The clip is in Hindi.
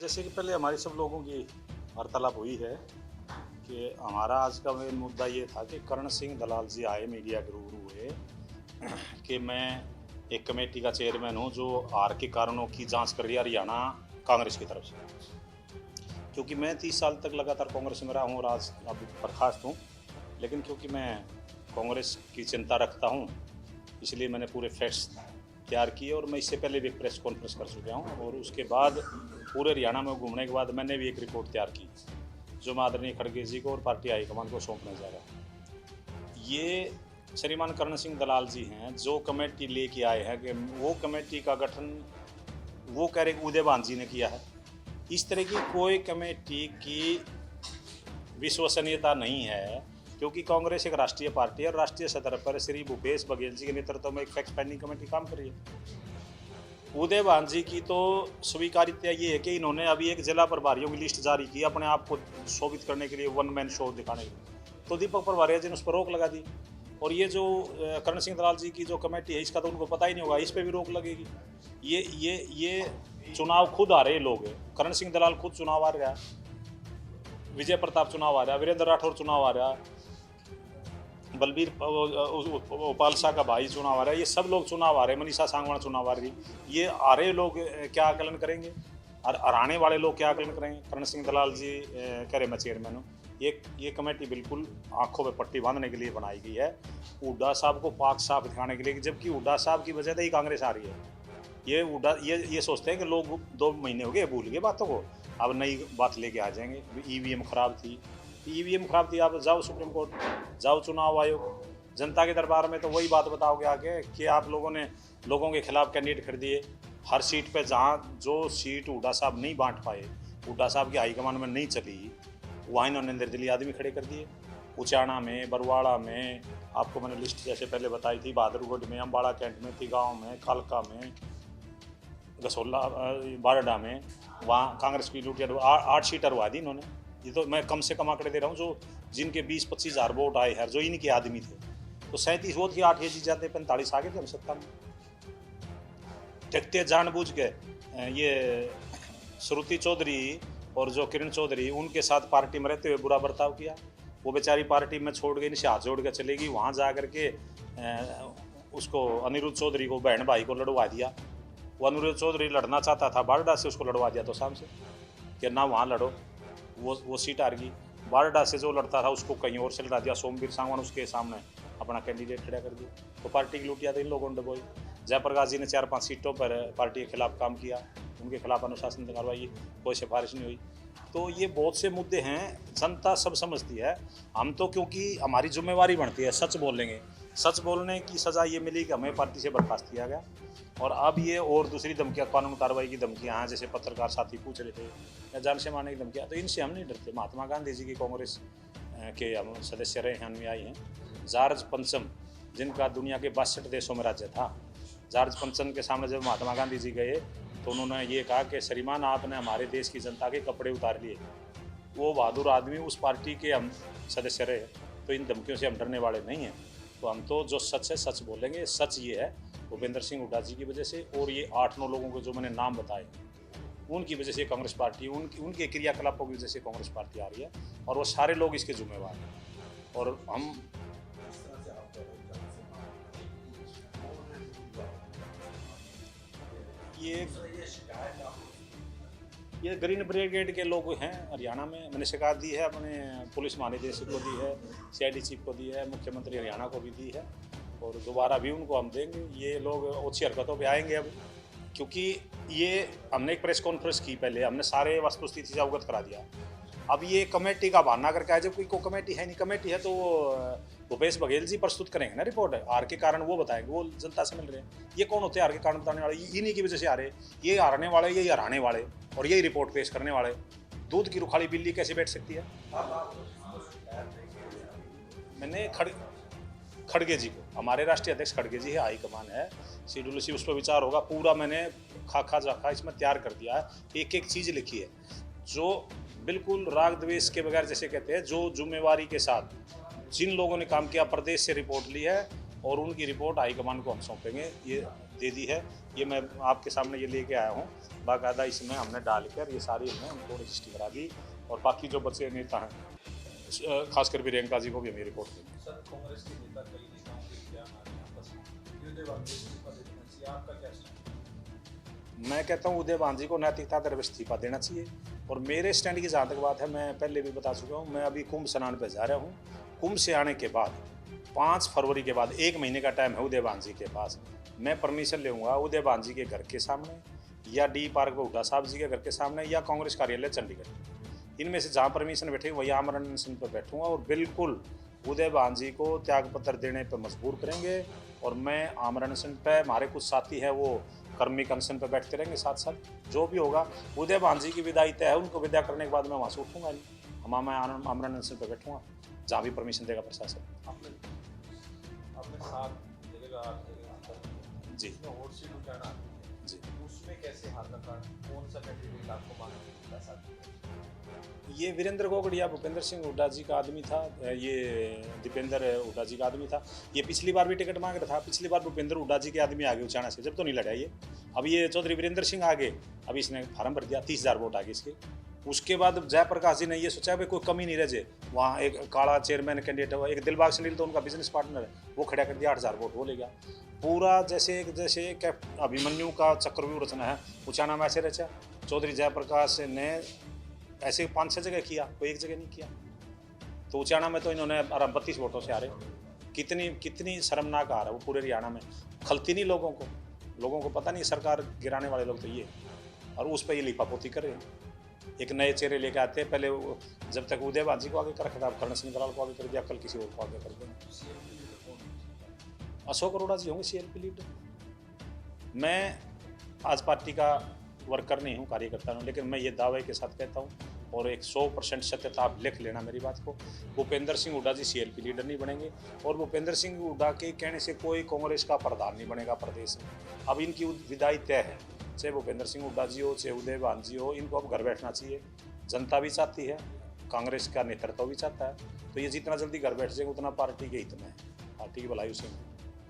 जैसे कि पहले हमारी सब लोगों की वार्तालाप हुई है कि हमारा आज का मेन मुद्दा ये था कि करण सिंह दलाल जी आए मीडिया के रूबरू हुए कि मैं एक कमेटी का चेयरमैन हूँ जो हार के कारणों की जांच कर रही है हरियाणा कांग्रेस की तरफ से। क्योंकि मैं 30 साल तक लगातार कांग्रेस में रहा हूँ और आज अब बर्खास्त हूँ, लेकिन क्योंकि मैं कांग्रेस की चिंता रखता हूँ इसलिए मैंने पूरे फैक्ट्स तैयार किए और मैं इससे पहले भी एक प्रेस कॉन्फ्रेंस कर चुका हूँ और उसके बाद पूरे हरियाणा में घूमने के बाद मैंने भी एक रिपोर्ट तैयार की जो मैं आदरणीय खड़गे जी को और पार्टी हाईकमान को सौंपने जा रहा हूँ। ये श्रीमान करण सिंह दलाल जी हैं जो कमेटी लेके आए हैं कि वो कमेटी का गठन वो कह रहे उदय भान जी ने किया है। इस तरह की कोई कमेटी की विश्वसनीयता नहीं है क्योंकि कांग्रेस एक राष्ट्रीय पार्टी है और राष्ट्रीय स्तर पर श्री भूपेश बघेल जी के नेतृत्व में एक फैक्ट फाइंडिंग कमेटी काम कर रही है। उदय भान जी की तो स्वीकार्यता ये है कि इन्होंने अभी एक जिला प्रभारियों की लिस्ट जारी की अपने आप को शोभित करने के लिए, वन मैन शो दिखाने के लिए, तो दीपक प्रभारिया जी ने उस पर रोक लगा दी। और ये जो करण सिंह दलाल जी की जो कमेटी है इसका तो उनको पता ही नहीं होगा, इस पर भी रोक लगेगी। ये चुनाव खुद आ रहे लोग, करण सिंह दलाल खुद चुनाव आ रहा है, विजय प्रताप चुनाव आ रहा है, वीरेंद्र राठौर चुनाव आ रहा है, बलबीर उपाल शाह का भाई चुनाव आ रहा है, ये सब लोग चुनाव आ रहे हैं, मनीषा सांगवान चुनाव आ रही, ये आ रहे लोग क्या आकलन करेंगे और हराने वाले लोग क्या आकलन करेंगे। करण सिंह दलाल जी कह रहे मैं चेयरमैन हूँ। ये कमेटी बिल्कुल आंखों पे पट्टी बांधने के लिए बनाई गई है, हुड्डा साहब को पाक साफ दिखाने के लिए, जबकि हुड्डा साहब की वजह से ही कांग्रेस आ रही है। ये हुड्डा ये सोचते हैं कि लोग 2 महीने हो गए भूल गए बातों को, अब नई बात लेके आ जाएंगे। ईवीएम खराब थी, ईवीएम खराब थी, आप जाओ सुप्रीम कोर्ट, जाओ चुनाव आयोग, जनता के दरबार में तो वही बात बताओगे आगे कि आप लोगों ने लोगों के खिलाफ कैंडिडेट कर दिए। हर सीट पे जहाँ जो सीट हुड्डा साहब नहीं बांट पाए, हुड्डा साहब की हाईकमान में नहीं चली, वहाँ इन्होंने निर्दलीय आदमी खड़े कर दिए। उचाना में, बरवाड़ा में, आपको मैंने लिस्ट जैसे पहले बताई थी, बहादुरगढ़ में, अम्बाड़ा कैंट में, तिगांव में, कालका में, गसोला, बारडा में, वहाँ कांग्रेस की लूटिया 8 सीट हरवा दी इन्होंने। ये तो मैं कम से कम आंकड़े दे रहा हूँ, जो जिनके 20-25 हज़ार वोट आए हैं, जो इनके आदमी थे, तो 37 वोट थी, 8 ये जीत जाते, 45 आगे थे हम सत्ता में। देखते जानबूझ के ये श्रुति चौधरी और जो किरण चौधरी, उनके साथ पार्टी में रहते हुए बुरा बर्ताव किया। वो बेचारी पार्टी में छोड़ गई, इनसे हाथ जोड़ के चलेगी, वहाँ जा करके उसको अनिरुद्ध चौधरी को, बहन भाई को लड़वा दिया। वो अनिरुद्ध चौधरी लड़ना चाहता था बारडा से, उसको लड़वा दिया तो शाम से कि ना वहाँ लड़ो, वो सीट हार गई। बारडा से जो लड़ता था उसको कहीं और से लड़ा दिया, सोमवीर सांगवान उसके सामने अपना कैंडिडेट खड़ा कर दिया, तो पार्टी की लूटिया तो इन लोगों ने डबोई। जयप्रकाश जी ने 4-5 सीटों पर पार्टी के खिलाफ काम किया, उनके खिलाफ अनुशासन कार्रवाई, कोई सिफारिश नहीं हुई। तो ये बहुत से मुद्दे हैं, जनता सब समझती है। हम तो क्योंकि हमारी जिम्मेवारी बनती है सच बोलेंगे, सच बोलने की सज़ा ये मिली कि हमें पार्टी से बर्खास्त किया गया। और अब ये और दूसरी धमकियाँ, कानून कार्रवाई की धमकियाँ हैं, जैसे पत्रकार साथी पूछ रहे थे, या जान से मारने की धमकियाँ, तो इनसे हम नहीं डरते। महात्मा गांधी जी की कांग्रेस के हम सदस्य रहे हैं, अनुयायी हैं। जॉर्ज पंचम, जिनका दुनिया के 62 देशों में राज्य था, जॉर्ज पंचम के सामने जब महात्मा गांधी जी गए तो उन्होंने ये कहा कि श्रीमान आपने हमारे देश की जनता के कपड़े उतार लिए। वो बहादुर आदमी, उस पार्टी के हम सदस्य रहे, तो इन धमकियों से हम डरने वाले नहीं हैं। तो हम तो जो सच है सच बोलेंगे। सच ये है भूपेंद्र सिंह हुड्डा जी की वजह से और ये 8-9 लोगों को जो मैंने नाम बताए उनकी वजह से कांग्रेस पार्टी, उनके क्रियाकलापों की वजह से कांग्रेस पार्टी आ रही है और वो सारे लोग इसके जिम्मेवार हैं। और हम ये ग्रीन ब्रिगेड के लोग हैं हरियाणा में, मैंने शिकायत दी है, अपने पुलिस महानिदेशक को दी है, सीआईडी चीफ को दी है, मुख्यमंत्री हरियाणा को भी दी है और दोबारा भी उनको हम देंगे। ये लोग अच्छी हरकतों पे आएंगे अब, क्योंकि ये हमने एक प्रेस कॉन्फ्रेंस की, पहले हमने सारे वस्तुस्थिति से अवगत करा दिया। अब ये कमेटी का बहाना करके आए, जब कोई कमेटी है नहीं, कमेटी है तो भूपेश बघेल जी प्रस्तुत करेंगे ना रिपोर्ट, हार के कारण वो बताएंगे, वो जनता से मिल रहे हैं। ये कौन होते हैं हार के कारण बताने वाले? इन्हीं की वजह से आ रहे, ये हारने वाले, यही हराने वाले और यही रिपोर्ट पेश करने वाले। दूध की रुखाली बिल्ली कैसे बैठ सकती है? मैंने खड़गे जी को, हमारे राष्ट्रीय अध्यक्ष खड़गे जी है, हाईकमान है, शेड्यूल सी उस पर विचार होगा पूरा। मैंने खाका जाखा इसमें तैयार कर दिया है, एक एक चीज़ लिखी है जो बिल्कुल राग द्वेष के बगैर, जैसे कहते हैं, जो जिम्मेवारी के साथ जिन लोगों ने काम किया, प्रदेश से रिपोर्ट ली है और उनकी रिपोर्ट हाईकमान को हम सौंपेंगे। ये दे दी है, ये मैं आपके सामने ये लेके आया हूँ बाकायदा। इसमें हमने डालकर ये सारी हमने उनको रजिस्ट्री करा दी और बाकी जो बचे नेता हैं खासकर प्रियंका जी को भी हमें रिपोर्ट देंगे। सर, कांग्रेस के नेता कई नेताओं के क्या आपस में उदय भांजी को इस्तीफा दे देना चाहिए, आपका क्या स्टैंड? मैं कहता हूँ उदय भांजी को नैतिकता तरफ इस्तीफा देना चाहिए। और मेरे स्टैंड की जहाँ तक बात है, मैं पहले भी बता चुका हूँ, मैं अभी कुंभ स्नान पर जा रहा हूँ। कुंभ से आने के बाद 5 फरवरी के बाद 1 महीने का टाइम है उदय भांजी के पास। मैं परमिशन लूँगा उदय भांजी के घर के सामने या डी पार्क पर हुड्डा साहब जी के घर के सामने या कांग्रेस कार्यालय चंडीगढ़, इनमें से जहाँ परमिशन बैठे वही आमरण अनशन पर बैठूंगा और बिल्कुल उदय भांजी को त्यागपत्र देने पर मजबूर करेंगे। और मैं आमरण अनशन पर, हमारे कुछ साथी हैं वो कर्मिक अनशन पर बैठते रहेंगे साथ साथ। जो भी होगा उदय भांजी की विदाई तय है, उनको विदा करने के बाद मैं वहाँ से उठूँगा नहीं, मैं आमरण अनशन पर बैठूँगा जहाँ भी परमिशन देगा प्रशासन। आपने 7 जगह का जी वोट सीट उठाना जी, उसमें कैसे हार का कारण, कौन सा कैंडिडेट आपको मानना है? ये वीरेंद्र गोगड़ या भूपेंद्र सिंह हुड्डा जी का आदमी था, ये दीपेंद्र हुड्डा जी का आदमी था। ये पिछली बार भी टिकट मांग रहा था, पिछली बार भूपेंद्र हुड्डा जी के आदमी आगे उचाना से, जब तो नहीं लड़ा ये। अब ये चौधरी वीरेंद्र सिंह आगे, अभी इसने फार्म भर दिया, 30,000 वोट आगे इसके। उसके बाद जयप्रकाश जी ने ये सोचा भाई कोई कमी नहीं रह जाए, वहाँ एक काला चेयरमैन कैंडिडेट हुआ, एक दिलबाग सुनील तो उनका बिजनेस पार्टनर है, वो खड़ा कर दिया, 8,000 वोट वो ले गया पूरा। जैसे अभिमन्यु का चक्रव्यूह रचना है, उचाना में ऐसे रचा। चौधरी जयप्रकाश ने ऐसे 5-6 जगह किया, कोई एक जगह नहीं किया। तो उचाना में तो इन्होंने 32 वोटों से हारे। कितनी शर्मनाक हार है वो पूरे हरियाणा में। खलती नहीं लोगों को पता नहीं सरकार गिराने वाले लोग तो ये, और उस पर ये लिपापोती कर रहे हैं। एक नए चेहरे लेके आते हैं, पहले जब तक उदय भांजी को आगे कर रखा था, कर्ण सिंह गराल को आगे कर दिया, कल किसी और को आगे कर देंगे। अशोक अरोड़ा जी होंगे CLP लीडर। मैं आज पार्टी का वर्कर नहीं हूँ, कार्यकर्ता हूँ, लेकिन मैं ये दावे के साथ कहता हूँ और एक 100% सत्यता आप लिख लेना मेरी बात को, भूपेंद्र सिंह हुड्डा जी CLP लीडर नहीं बनेंगे। और भूपेंद्र सिंह हुड्डा के कहने से कोई कांग्रेस का प्रधान नहीं बनेगा प्रदेश में। अब इनकी विदाई तय है, चाहे भूपेंद्र सिंह हुड्डा जी हो, चाहे उदय भांजी हो, इनको अब घर बैठना चाहिए। जनता भी चाहती है, कांग्रेस का नेतृत्व भी चाहता है, तो ये जितना जल्दी घर बैठ जाएंगे उतना पार्टी के हित में है, पार्टी की भलाई उसी में।